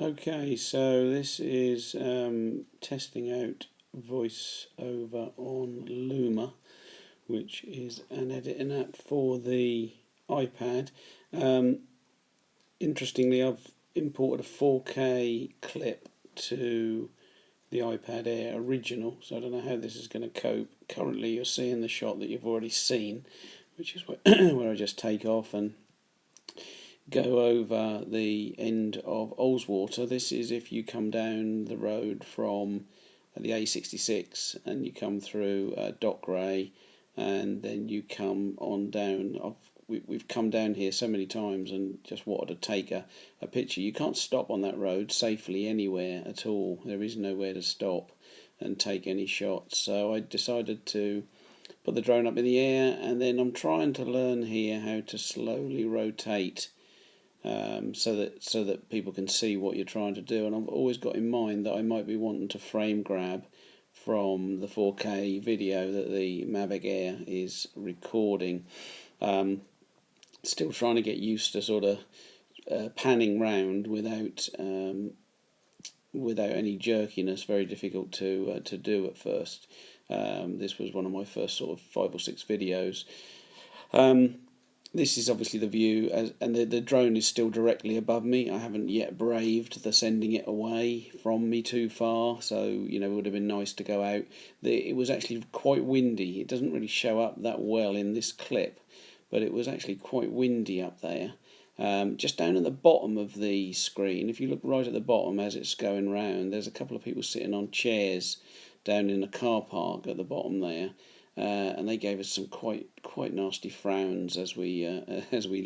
Okay, so this is testing out voiceover on Luma, which is an editing app for the iPad. Um, Interestingly, I've imported a 4K clip to the iPad Air original, so I don't know how this is going to cope. Currently, you're seeing the shot that you've already seen, which is where I just take off and go over the end of Ullswater. This is if you come down the road from the A66 and you come through Dockrey and then you come on down. We've come down here so many times and just wanted to take a picture. You can't stop on that road safely anywhere at all. There is nowhere to stop and take any shots. So I decided to put the drone up in the air, and then I'm trying to learn here how to slowly rotate so that people can see what you're trying to do. And I've always got in mind that I might be wanting to frame grab from the 4K video that the Mavic Air is recording. Still trying to get used to sort of panning round without any jerkiness. Very difficult to do at first. This was one of my first sort of 5 or 6 videos. This is obviously the view, and the drone is still directly above me. I haven't yet braved the sending it away from me too far, so it would have been nice to go out. It was actually quite windy. It doesn't really show up that well in this clip, but it was actually quite windy up there. Just down at the bottom of the screen, if you look right at the bottom as it's going round, there's a couple of people sitting on chairs down in a car park at the bottom there. And they gave us some quite nasty frowns as we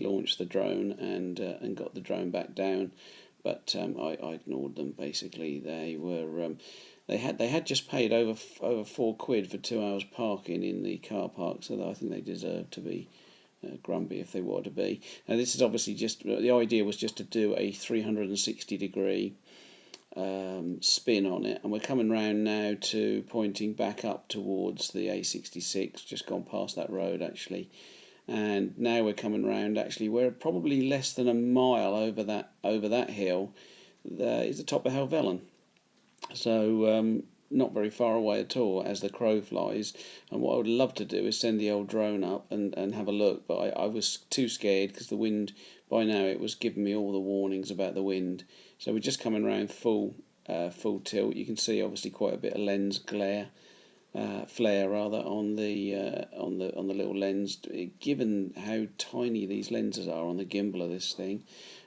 launched the drone and got the drone back down, but I ignored them. Basically, they were they had just paid over £4 for 2 hours parking in the car park, so I think they deserved to be grumpy if they wanted to be. Now this is obviously just the idea was just to do a 360-degree spin on it, and we're coming round now to pointing back up towards the A66, just gone past that road actually, and now we're coming round. Actually, we're probably less than a mile over that hill. There is the top of Helvellyn, so not very far away at all as the crow flies. And what I would love to do is send the old drone up and have a look, but I was too scared because the wind, by now it was giving me all the warnings about the wind. So we're just coming around full tilt. You can see obviously quite a bit of lens flare rather on the little lens. Given how tiny these lenses are on the gimbal of this thing,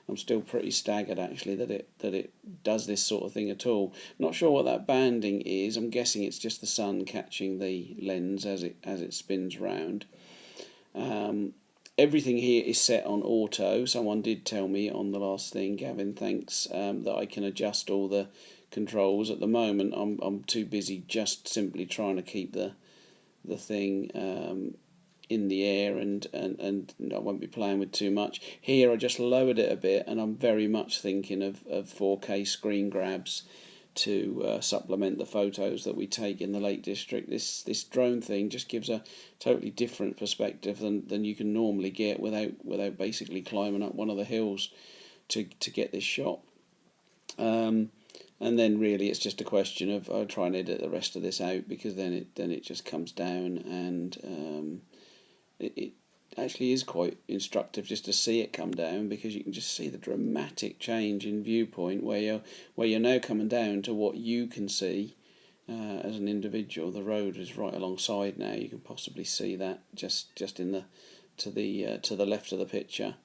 I'm still pretty staggered actually that it does this sort of thing at all. Not sure what that banding is. I'm guessing it's just the sun catching the lens as it spins round. Everything here is set on auto. Someone did tell me on the last thing, Gavin, thanks, that I can adjust all the controls. At the moment, I'm too busy just simply trying to keep the thing in the air, and I won't be playing with too much. Here I just lowered it a bit, and I'm very much thinking of 4K screen grabs to supplement the photos that we take in the Lake District. This drone thing just gives a totally different perspective than you can normally get without basically climbing up one of the hills to get this shot. And then really it's just a question of I'll try and edit the rest of this out, because then it just comes down, and it actually is quite instructive just to see it come down, because you can just see the dramatic change in viewpoint where you're now coming down to what you can see as an individual. The road is right alongside now. You can possibly see that just in the to the left of the picture,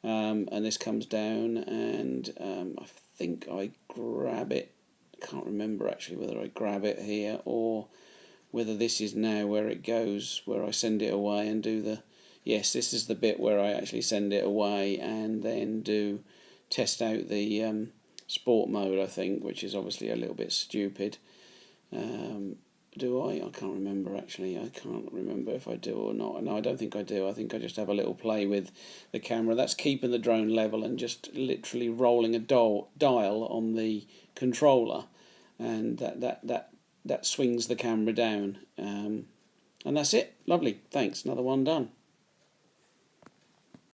and this comes down, and I think I grab it. I can't remember actually whether I grab it here or whether this is now where it goes, where I send it away and do the... Yes, this is the bit where I actually send it away and then do test out the sport mode, I think, which is obviously a little bit stupid. Do I? I can't remember actually. I can't remember if I do or not. No, I don't think I do. I think I just have a little play with the camera. That's keeping the drone level and just literally rolling a dial on the controller, and that swings the camera down. And that's it. Lovely. Thanks. Another one done.